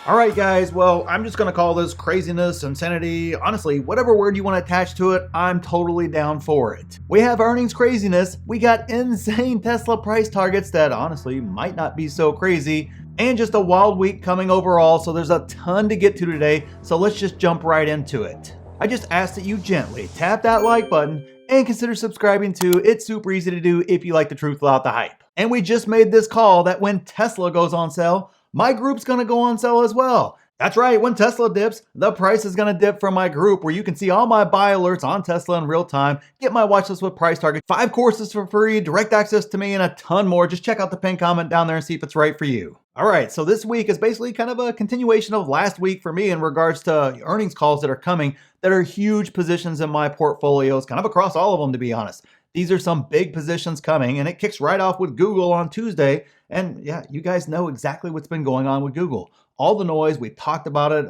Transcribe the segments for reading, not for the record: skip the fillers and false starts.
All right, guys, well, I'm just going to call this craziness, insanity, honestly, whatever word you want to attach to it, I'm totally down for it. We have earnings craziness, we got insane Tesla price targets that honestly might not be so crazy, and just a wild week coming overall, so there's a ton to get to today, so let's just jump right into it. I just ask that you gently tap that like button and consider subscribing too. It's super easy to do if you like the truth without the hype. And we just made this call that when Tesla goes on sale, my group's gonna go on sale as well. That's right, when Tesla dips, the price is gonna dip for my group, where you can see all my buy alerts on Tesla in real time, get my watch list with price targets, 5 courses for free, direct access to me, and a ton more. Just check out the pinned comment down there and see if it's right for you. All right, so this week is basically kind of a continuation of last week for me in regards to earnings calls that are coming that are huge positions in my portfolios, kind of across all of them, to be honest. These are some big positions coming, and it kicks right off with Google on Tuesday. And yeah, you guys know exactly what's been going on with Google. All the noise, we talked about it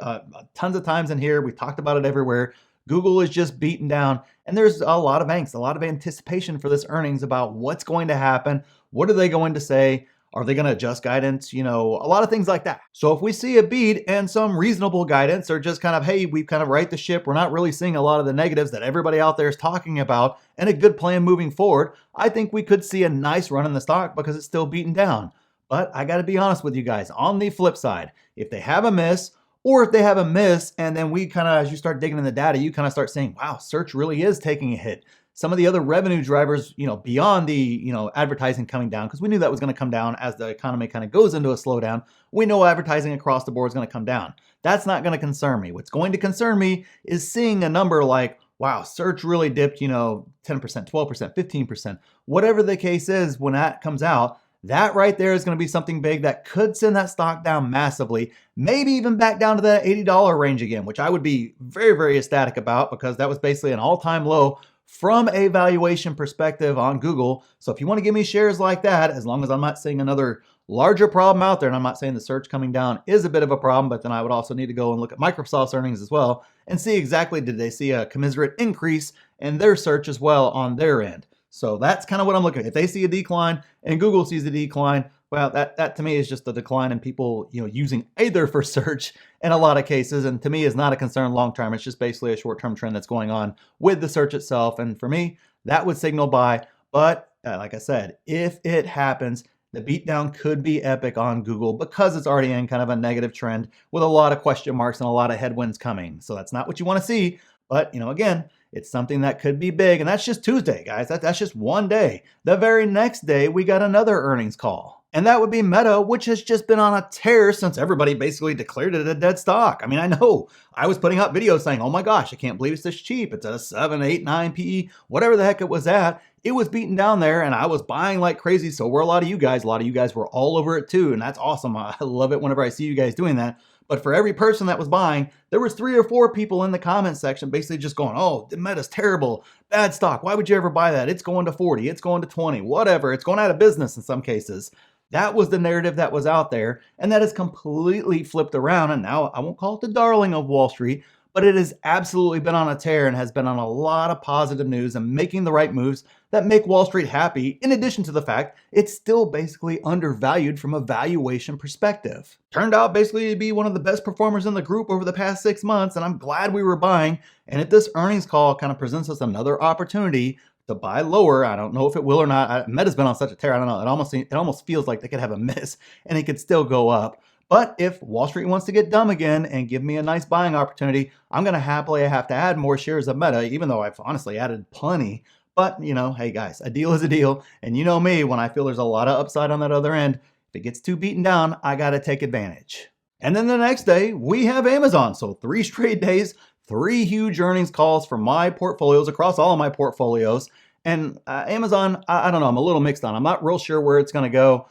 tons of times in here. We talked about it everywhere. Google is just beaten down, and there's a lot of angst, a lot of anticipation for this earnings about what's going to happen. What are they going to say? Are they going to adjust guidance? You know, a lot of things like that. So if we see a beat and some reasonable guidance, or just kind of, hey, we've kind of right the ship, we're not really seeing a lot of the negatives that everybody out there is talking about, and a good plan moving forward, I think we could see a nice run in the stock because it's still beaten down. But I got to be honest with you guys, on the flip side, if they have a miss, or if they have a miss, and then we kind of, as you start digging in the data, you kind of start saying, wow, search really is taking a hit. Some of the other revenue drivers, beyond the, advertising coming down, because we knew that was going to come down as the economy kind of goes into a slowdown. We know advertising across the board is going to come down. That's not going to concern me. What's going to concern me is seeing a number like, wow, search really dipped, 10%, 12%, 15%, whatever the case is. When that comes out, that right there is going to be something big that could send that stock down massively, maybe even back down to that $80 range again, which I would be very, very ecstatic about, because that was basically an all-time low from a valuation perspective on Google. So if you want to give me shares like that, as long as I'm not seeing another larger problem out there, and I'm not saying the search coming down is a bit of a problem, but then I would also need to go and look at Microsoft's earnings as well and see exactly, did they see a commensurate increase in their search as well on their end. So that's kind of what I'm looking at. If they see a decline and Google sees a decline, well, that to me is just a decline in people, using either for search in a lot of cases. And to me is not a concern long-term. It's just basically a short-term trend that's going on with the search itself. And for me, that would signal buy. But like I said, if it happens, the beatdown could be epic on Google because it's already in kind of a negative trend with a lot of question marks and a lot of headwinds coming. So that's not what you want to see. But, again, it's something that could be big. And that's just Tuesday, guys. That's just one day. The very next day, we got another earnings call. And that would be Meta, which has just been on a tear since everybody basically declared it a dead stock. I mean, I know I was putting out videos saying, oh my gosh, I can't believe it's this cheap. It's at a 7, 8, 9 PE, whatever the heck it was at. It was beaten down there, and I was buying like crazy. So were a lot of you guys. A lot of you guys were all over it too. And that's awesome. I love it whenever I see you guys doing that. But for every person that was buying, there was 3 or 4 people in the comment section basically just going, oh, the Meta's terrible, bad stock. Why would you ever buy that? It's going to 40, it's going to 20, whatever. It's going out of business in some cases. That was the narrative that was out there, and that has completely flipped around. And now I won't call it the darling of Wall Street, but it has absolutely been on a tear and has been on a lot of positive news and making the right moves that make Wall Street happy, in addition to the fact it's still basically undervalued from a valuation perspective. Turned out basically to be one of the best performers in the group over the past 6 months, and I'm glad we were buying. And if this earnings call kind of presents us another opportunity to buy lower, I don't know if it will or not. Meta's been on such a tear, I don't know. It almost feels like they could have a miss and it could still go up. But if Wall Street wants to get dumb again and give me a nice buying opportunity, I'm going to happily have to add more shares of Meta, even though I've honestly added plenty. But, hey guys, a deal is a deal. And you know me, when I feel there's a lot of upside on that other end, if it gets too beaten down, I got to take advantage. And then the next day, we have Amazon. So 3 straight days, 3 huge earnings calls for my portfolios across all of my portfolios. And Amazon, I don't know, I'm a little mixed on. I'm not real sure where it's going to go.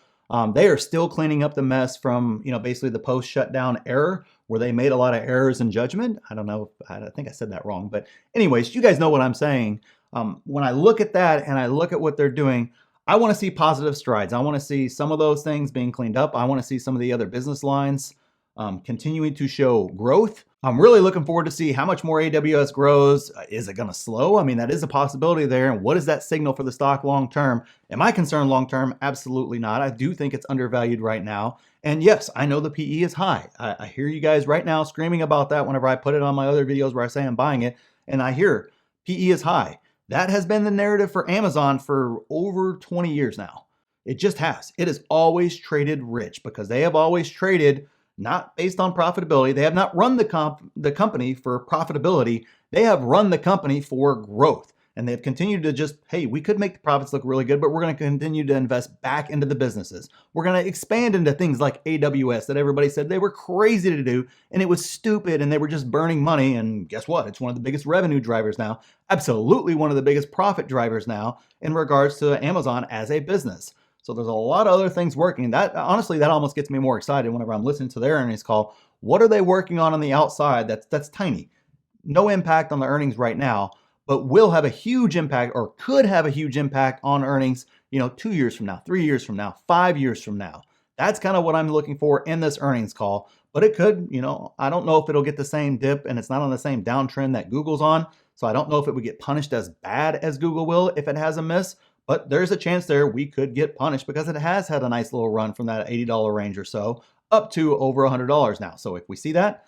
They are still cleaning up the mess from, basically the post-shutdown error where they made a lot of errors in judgment. I don't know. I think I said that wrong. But anyways, you guys know what I'm saying. When I look at that and I look at what they're doing, I want to see positive strides. I want to see some of those things being cleaned up. I want to see some of the other business lines continuing to show growth. I'm really looking forward to see how much more AWS grows. Is it going to slow? I mean, that is a possibility there. And what does that signal for the stock long term? Am I concerned long term? Absolutely not. I do think it's undervalued right now. And yes, I know the PE is high. I hear you guys right now screaming about that whenever I put it on my other videos where I say I'm buying it. And I hear PE is high. That has been the narrative for Amazon for over 20 years now. It just has. It has always traded rich because they have always traded not based on profitability. They have not run the company for profitability. They have run the company for growth. And they've continued to just, hey, we could make the profits look really good, but we're going to continue to invest back into the businesses. We're going to expand into things like AWS that everybody said they were crazy to do, and it was stupid, and they were just burning money. And guess what? It's one of the biggest revenue drivers now. Absolutely one of the biggest profit drivers now in regards to Amazon as a business. So there's a lot of other things working. That honestly, that almost gets me more excited whenever I'm listening to their earnings call. What are they working on the outside that's tiny? No impact on the earnings right now, but will have a huge impact or could have a huge impact on earnings, 2 years from now, 3 years from now, 5 years from now. That's kind of what I'm looking for in this earnings call. But it could, I don't know if it'll get the same dip, and it's not on the same downtrend that Google's on. So I don't know if it would get punished as bad as Google will if it has a miss. But there's a chance there we could get punished because it has had a nice little run from that $80 range or so up to over $100 now. So if we see that,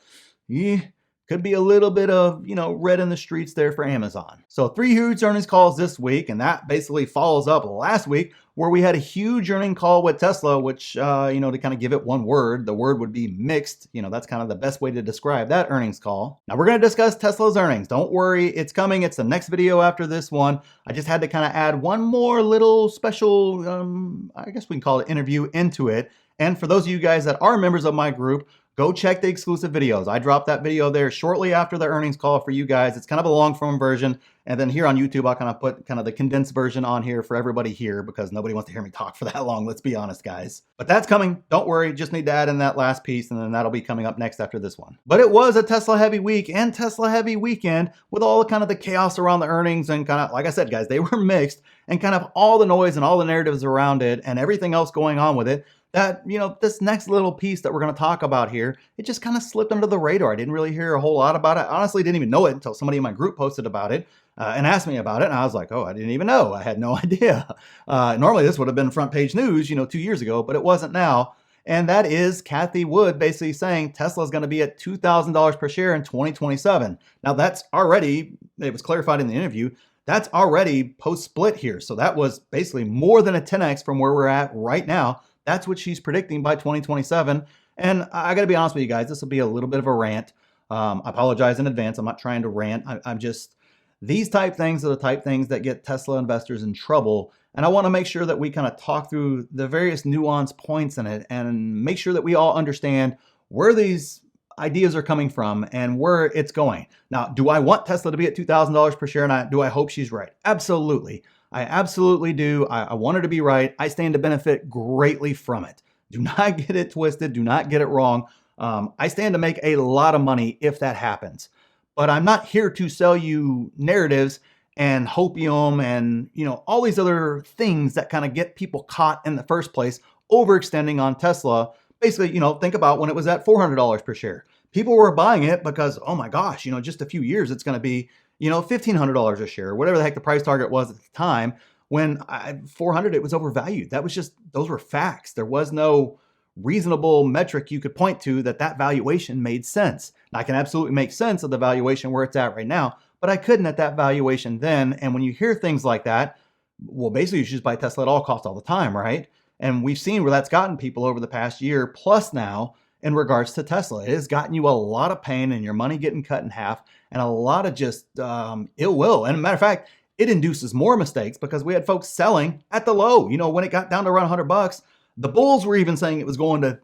could be a little bit of, red in the streets there for Amazon. So 3 huge earnings calls this week, and that basically follows up last week where we had a huge earning call with Tesla, which, to kind of give it one word, the word would be mixed. That's kind of the best way to describe that earnings call. Now we're going to discuss Tesla's earnings. Don't worry, it's coming. It's the next video after this one. I just had to kind of add one more little special, I guess we can call it interview into it. And for those of you guys that are members of my group, go check the exclusive videos. I dropped that video there shortly after the earnings call for you guys. It's kind of a long form version. And then here on YouTube, I'll kind of put kind of the condensed version on here for everybody here because nobody wants to hear me talk for that long. Let's be honest, guys. But that's coming. Don't worry. Just need to add in that last piece, and then that'll be coming up next after this one. But it was a Tesla heavy week and Tesla heavy weekend with all kind of the chaos around the earnings and kind of, like I said, guys, they were mixed and kind of all the noise and all the narratives around it and everything else going on with it. That, this next little piece that we're going to talk about here, it just kind of slipped under the radar. I didn't really hear a whole lot about it. Honestly, didn't even know it until somebody in my group posted about it and asked me about it. And I was like, oh, I didn't even know. I had no idea. Normally, this would have been front page news, 2 years ago, but it wasn't now. And that is Cathie Wood basically saying Tesla is going to be at $2,000 per share in 2027. Now, that's already, it was clarified in the interview, that's already post-split here. So that was basically more than a 10x from where we're at right now. That's what she's predicting by 2027. And I got to be honest with you guys, this will be a little bit of a rant. I apologize in advance. I'm not trying to rant. I'm just, these type things are the type things that get Tesla investors in trouble. And I want to make sure that we kind of talk through the various nuanced points in it and make sure that we all understand where these ideas are coming from and where it's going. Now, do I want Tesla to be at $2,000 per share? And do I hope she's right? Absolutely. I absolutely do. I want her to be right. I stand to benefit greatly from it. Do not get it twisted. Do not get it wrong. I stand to make a lot of money if that happens. But I'm not here to sell you narratives and hopium and, all these other things that kind of get people caught in the first place, overextending on Tesla. Basically, think about when it was at $400 per share. People were buying it because, oh my gosh, just a few years, it's going to be $1,500 a share, whatever the heck the price target was at the time. When 400, it was overvalued. That was just, those were facts. There was no reasonable metric you could point to that valuation made sense. Now, I can absolutely make sense of the valuation where it's at right now, but I couldn't at that valuation then. And when you hear things like that, well, basically you should just buy Tesla at all costs all the time, right? And we've seen where that's gotten people over the past year plus now in regards to Tesla. It has gotten you a lot of pain and your money getting cut in half and a lot of just ill will. And as a matter of fact, it induces more mistakes because we had folks selling at the low. When it got down to around $100, the bulls were even saying it was going to,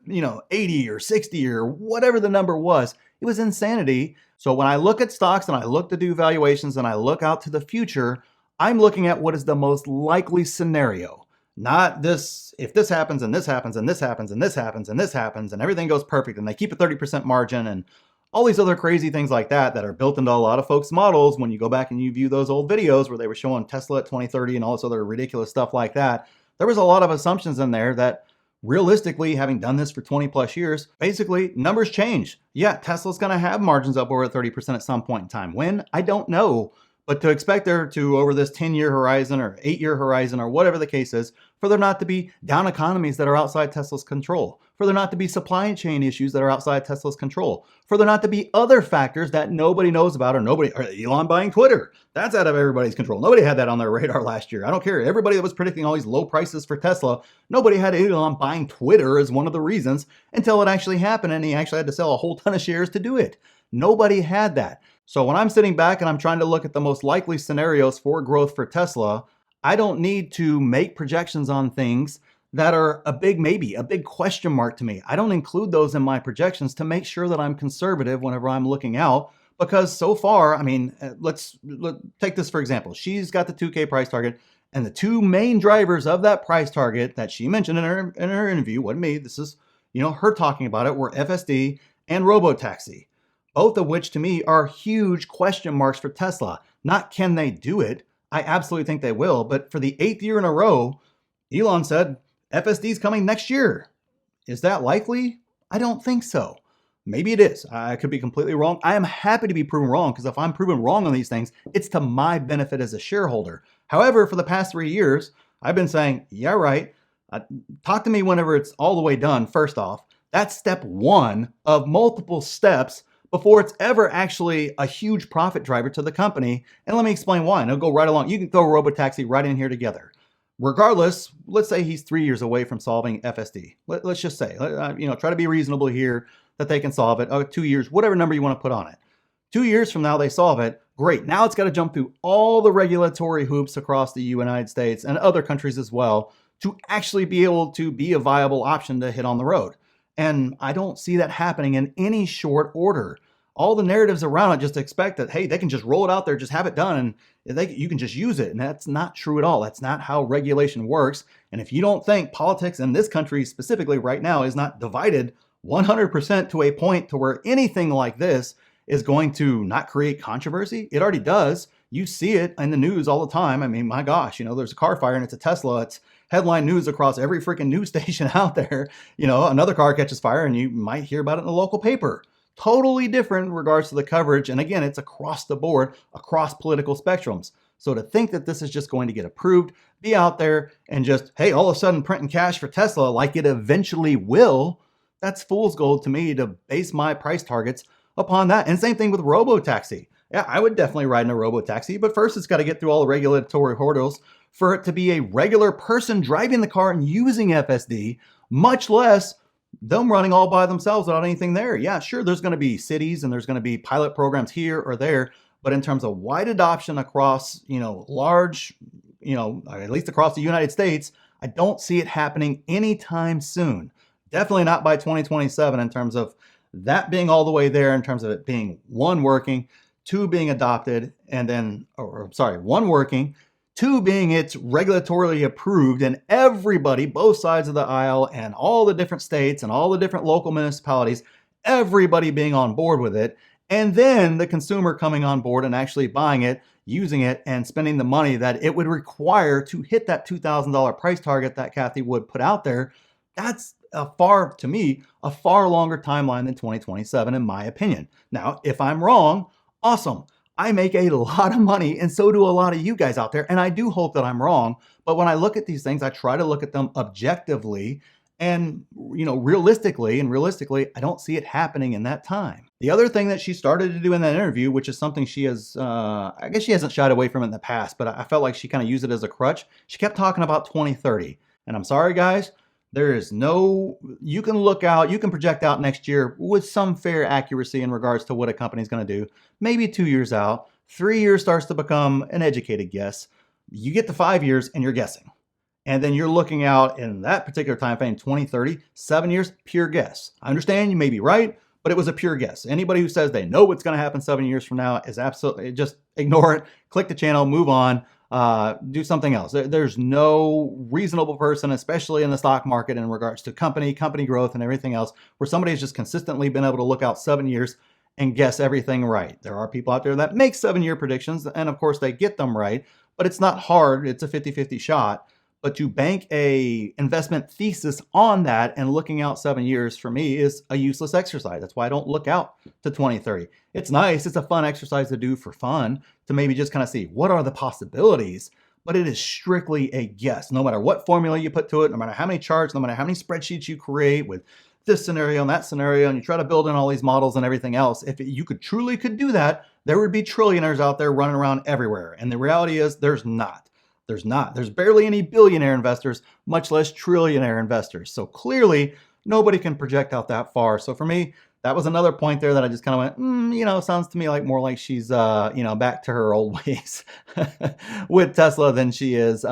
80 or 60 or whatever the number was. It was insanity. So when I look at stocks and I look to do valuations and I look out to the future, I'm looking at what is the most likely scenario. Not this, if this happens and this happens and this happens and this happens and this happens and everything goes perfect and they keep a 30% margin and all these other crazy things like that are built into a lot of folks' models. When you go back and you view those old videos where they were showing Tesla at 2030 and all this other ridiculous stuff like that, there was a lot of assumptions in there that realistically, having done this for 20 plus years, basically numbers change. Yeah, Tesla's going to have margins up over 30% at some point in time. When? I don't know. But to expect there to, over this 10-year horizon or 8-year horizon or whatever the case is, for there not to be down economies that are outside Tesla's control, for there not to be supply chain issues that are outside Tesla's control, for there not to be other factors that nobody knows about, or Elon buying Twitter. That's out of everybody's control. Nobody had that on their radar last year. I don't care. Everybody that was predicting all these low prices for Tesla, nobody had Elon buying Twitter as one of the reasons until it actually happened and he actually had to sell a whole ton of shares to do it. Nobody had that. So when I'm sitting back and I'm trying to look at the most likely scenarios for growth for Tesla, I don't need to make projections on things that are a big maybe, a big question mark to me. I don't include those in my projections to make sure that I'm conservative whenever I'm looking out, because so far, I mean, let's take this for example. She's got the 2K price target, and the two main drivers of that price target that she mentioned in her interview, wasn't me, this is, her talking about it, were FSD and Robotaxi. Both of which to me are huge question marks for Tesla. Not can they do it? I absolutely think they will. But for the 8th year in a row, Elon said FSD is coming next year. Is that likely? I don't think so. Maybe it is. I could be completely wrong. I am happy to be proven wrong, because if I'm proven wrong on these things, it's to my benefit as a shareholder. However, for the past 3 years, I've been saying, yeah, right. Talk to me whenever it's all the way done, first off. That's step one of multiple steps before it's ever actually a huge profit driver to the company. And let me explain why, and it'll go right along. You can throw Robotaxi right in here together. Regardless, let's say he's 3 years away from solving FSD. Let's just say, try to be reasonable here that they can solve it. 2 years, whatever number you want to put on it. 2 years from now, they solve it. Great. Now it's got to jump through all the regulatory hoops across the United States and other countries as well to actually be able to be a viable option to hit on the road. And I don't see that happening in any short order. All the narratives around it just expect that, hey, they can just roll it out there, just have it done, and you can just use it. And that's not true at all. That's not how regulation works. And if you don't think politics in this country specifically right now is not divided 100% to a point to where anything like this is going to not create controversy, it already does. You see it in the news all the time. I mean, my gosh, there's a car fire and it's a Tesla. It's headline news across every freaking news station out there. Another car catches fire and you might hear about it in the local paper. Totally different in regards to the coverage. And again, it's across the board, across political spectrums. So to think that this is just going to get approved, be out there and just, hey, all of a sudden printing cash for Tesla like it eventually will, that's fool's gold to me to base my price targets upon that. And same thing with Robotaxi. Yeah, I would definitely ride in a Robotaxi, but first it's got to get through all the regulatory hurdles for it to be a regular person driving the car and using FSD, much less them running all by themselves without anything there. Yeah, sure, there's going to be cities and there's going to be pilot programs here or there, but in terms of wide adoption across, large, at least across the United States, I don't see it happening anytime soon. Definitely not by 2027 in terms of that being all the way there, in terms of it being one, working, two, being adopted, and then, one, working, two, being it's regulatorily approved, and everybody, both sides of the aisle and all the different states and all the different local municipalities, everybody being on board with it, and then the consumer coming on board and actually buying it, using it, and spending the money that it would require to hit that $2,000 price target that Kathy Wood put out there. That's a far longer timeline than 2027, in my opinion. Now, if I'm wrong, awesome. I make a lot of money, and so do a lot of you guys out there, and I do hope that I'm wrong. But when I look at these things, I try to look at them objectively and, realistically, I don't see it happening in that time. The other thing that she started to do in that interview, which is something she has, I guess she hasn't shied away from it in the past, but I felt like she kind of used it as a crutch. She kept talking about 2030. And I'm sorry, guys, there is you can look out, you can project out next year with some fair accuracy in regards to what a company's going to do. Maybe 2 years out, 3 years starts to become an educated guess. You get to 5 years and you're guessing. And then you're looking out in that particular time frame, 2030, 7 years, pure guess. I understand you may be right, but it was a pure guess. Anybody who says they know what's going to happen 7 years from now is absolutely, just ignore it, click the channel, move on, do something else. There's no reasonable person, especially in the stock market in regards to company growth and everything else, where somebody has just consistently been able to look out 7 years and guess everything right. There are people out there that make 7-year predictions, and of course they get them right, but it's not hard. It's a 50-50 shot. But to bank a investment thesis on that and looking out 7 years for me is a useless exercise. That's why I don't look out to 2030. It's nice. It's a fun exercise to do for fun, to maybe just kind of see what are the possibilities, but it is strictly a guess. No matter what formula you put to it, no matter how many charts, no matter how many spreadsheets you create with this scenario and that scenario, and you try to build in all these models and everything else, if you could truly do that, there would be trillionaires out there running around everywhere. And the reality is there's not. There's barely any billionaire investors, much less trillionaire investors. So clearly nobody can project out that far. So for me, that was another point there that I just kind of went, sounds to me like more like she's, back to her old ways with Tesla than she is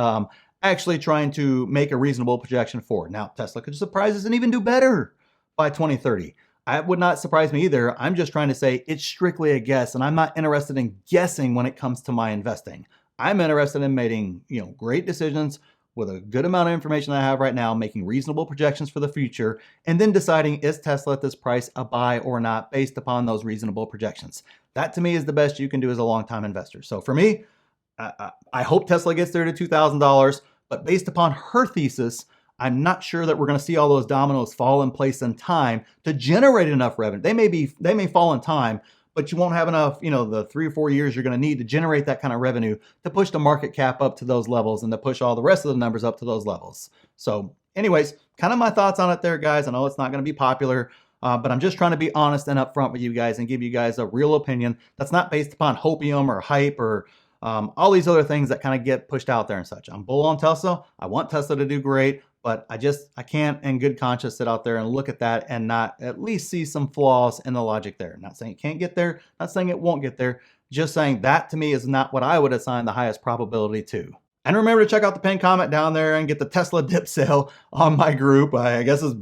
actually trying to make a reasonable projection forward. Now, Tesla could surprise us and even do better by 2030. That would not surprise me either. I'm just trying to say it's strictly a guess, and I'm not interested in guessing when it comes to my investing. I'm interested in making, great decisions with a good amount of information that I have right now, making reasonable projections for the future, and then deciding is Tesla at this price a buy or not based upon those reasonable projections. That to me is the best you can do as a long-time investor. So for me, I hope Tesla gets there to $2,000, but based upon her thesis, I'm not sure that we're going to see all those dominoes fall in place in time to generate enough revenue. They may fall in time, but you won't have enough, the 3 or 4 years you're going to need to generate that kind of revenue to push the market cap up to those levels and to push all the rest of the numbers up to those levels. So anyways, kind of my thoughts on it there, guys. I know it's not going to be popular, but I'm just trying to be honest and upfront with you guys and give you guys a real opinion that's not based upon hopium or hype or all these other things that kind of get pushed out there and such. I'm bull on Tesla. I want Tesla to do great, but I can't in good conscience sit out there and look at that and not at least see some flaws in the logic there. Not saying it can't get there, not saying it won't get there, just saying that to me is not what I would assign the highest probability to. And remember to check out the pinned comment down there and get the Tesla dip sale on my group. I guess it's,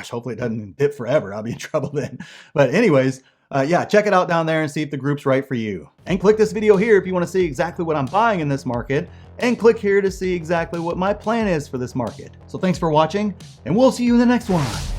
hopefully it doesn't dip forever. I'll be in trouble then. But anyways, check it out down there and see if the group's right for you. And click this video here if you want to see exactly what I'm buying in this market, and click here to see exactly what my plan is for this market. So thanks for watching, and we'll see you in the next one.